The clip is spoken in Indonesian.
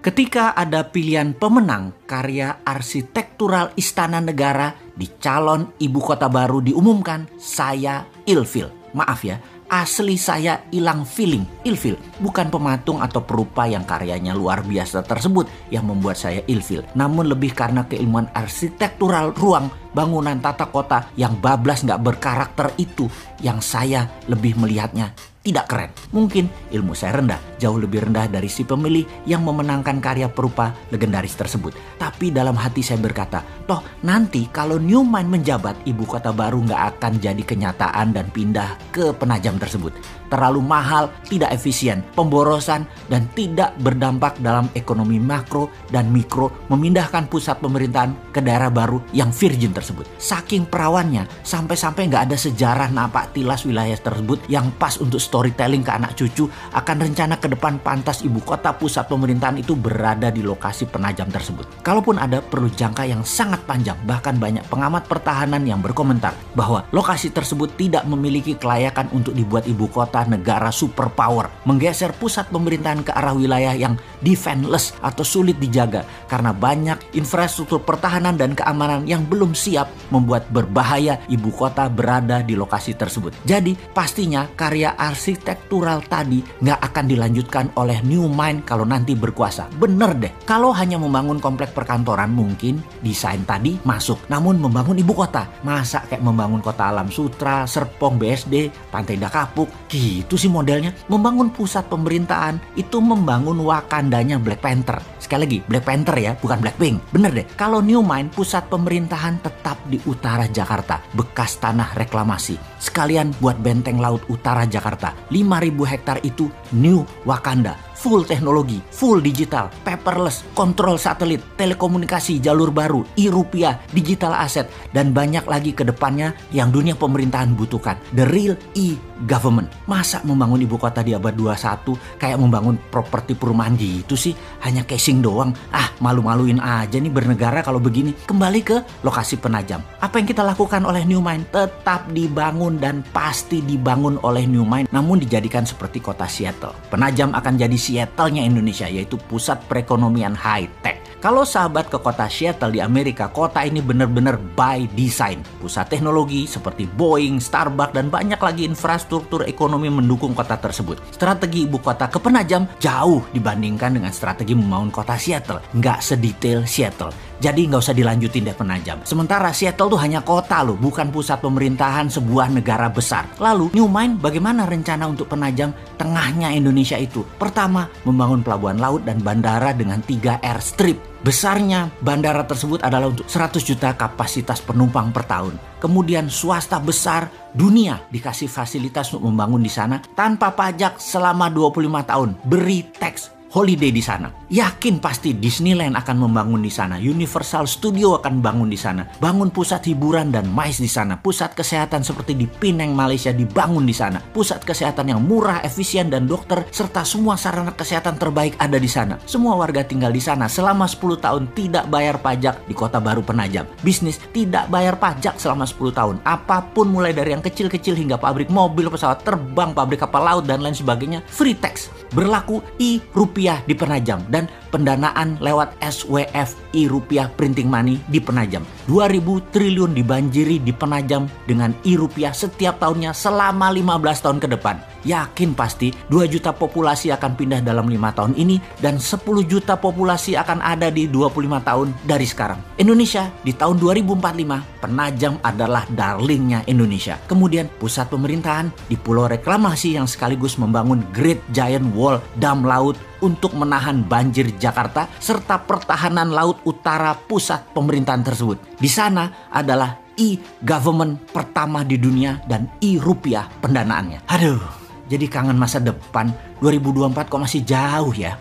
Ketika ada pilihan pemenang karya arsitektural Istana Negara di calon ibu kota baru diumumkan, saya ilfil. Maaf ya, asli saya hilang feeling, ilfil. Bukan pematung atau perupa yang karyanya luar biasa tersebut yang membuat saya ilfil. Namun lebih karena keilmuan arsitektural ruang, bangunan tata kota yang bablas gak berkarakter itu yang saya lebih melihatnya tidak keren. Mungkin ilmu saya rendah, jauh lebih rendah dari si pemilih yang memenangkan karya perupa legendaris tersebut. Tapi dalam hati saya berkata, toh nanti kalau New Mind menjabat, ibu kota baru nggak akan jadi kenyataan dan pindah ke Penajam tersebut. Terlalu mahal, tidak efisien, pemborosan, dan tidak berdampak dalam ekonomi makro dan mikro memindahkan pusat pemerintahan ke daerah baru yang virgin tersebut. Saking perawannya, sampai-sampai nggak ada sejarah napak tilas wilayah tersebut yang pas untuk storytelling ke anak cucu akan rencana ke depan pantas ibu kota pusat pemerintahan itu berada di lokasi Penajam tersebut. Kalaupun ada, perlu jangka yang sangat panjang. Bahkan banyak pengamat pertahanan yang berkomentar bahwa lokasi tersebut tidak memiliki kelayakan untuk dibuat ibu kota negara superpower. Menggeser pusat pemerintahan ke arah wilayah yang defenseless atau sulit dijaga karena banyak infrastruktur pertahanan dan keamanan yang belum siap, membuat berbahaya ibu kota berada di lokasi tersebut. Jadi pastinya karya arsitektural tadi nggak akan dilanjutkan oleh New Mind kalau nanti berkuasa. Bener deh, kalau hanya membangun komplek perkantoran mungkin desain tadi masuk. Namun membangun ibu kota, masa kayak membangun kota Alam Sutra, Serpong, BSD, Pantai Dakapuk, gitu sih modelnya. Membangun pusat pemerintahan itu membangun Wakandanya Black Panther. Sekali lagi, Black Panther ya, bukan Blackpink. Bener deh, kalau New Mind pusat pemerintahan tetap di utara Jakarta, bekas tanah reklamasi. Sekalian buat benteng laut utara Jakarta. 5.000 hektar itu New Wakanda. Full teknologi, full digital, paperless, kontrol satelit, telekomunikasi jalur baru, e-rupiah, digital aset, dan banyak lagi ke depannya yang dunia pemerintahan butuhkan. The real e-government. Masa membangun ibu kota di abad 21 kayak membangun properti perumahan gitu sih? Hanya casing doang. Malu-maluin aja nih bernegara kalau begini. Kembali ke lokasi Penajam. Apa yang kita lakukan oleh New Mind? Tetap dibangun dan pasti dibangun oleh New Mind, namun dijadikan seperti kota Seattle. Penajam akan jadi Seattle-nya Indonesia, yaitu pusat perekonomian high-tech. Kalau sahabat ke kota Seattle di Amerika, kota ini benar-benar by design. Pusat teknologi seperti Boeing, Starbucks, dan banyak lagi infrastruktur ekonomi mendukung kota tersebut. Strategi ibu kota ke Penajam jauh dibandingkan dengan strategi membangun kota Seattle. Nggak sedetail Seattle. Jadi nggak usah dilanjutin deh Penajam. Sementara Seattle tuh hanya kota loh, bukan pusat pemerintahan sebuah negara besar. Lalu New Mind bagaimana rencana untuk Penajam tengahnya Indonesia itu? Pertama, membangun pelabuhan laut dan bandara dengan 3 airstrip. Besarnya bandara tersebut adalah untuk 100 juta kapasitas penumpang per tahun. Kemudian swasta besar dunia dikasih fasilitas untuk membangun di sana tanpa pajak selama 25 tahun. Beri tax holiday di sana. Yakin pasti Disneyland akan membangun di sana. Universal Studio akan bangun di sana. Bangun pusat hiburan dan MICE di sana. Pusat kesehatan seperti di Penang, Malaysia dibangun di sana. Pusat kesehatan yang murah, efisien, dan dokter serta semua sarana kesehatan terbaik ada di sana. Semua warga tinggal di sana selama 10 tahun tidak bayar pajak di kota baru Penajam. Bisnis tidak bayar pajak selama 10 tahun. Apapun mulai dari yang kecil-kecil hingga pabrik mobil, pesawat terbang, pabrik kapal laut, dan lain sebagainya free tax. Berlaku e-rupiah di Penajam dan pendanaan lewat SWF e-rupiah printing money di Penajam. 2.000 triliun dibanjiri di Penajam dengan e-rupiah setiap tahunnya selama 15 tahun ke depan. Yakin pasti 2 juta populasi akan pindah dalam 5 tahun ini dan 10 juta populasi akan ada di 25 tahun dari sekarang. Indonesia di tahun 2045, Penajam adalah darlingnya Indonesia. Kemudian pusat pemerintahan di Pulau Reklamasi yang sekaligus membangun Great Giant Wall dam laut untuk menahan banjir Jakarta serta pertahanan laut utara pusat pemerintahan tersebut. Di sana adalah e-government pertama di dunia dan e-rupiah pendanaannya. Aduh, jadi kangen masa depan. 2024 kok masih jauh ya.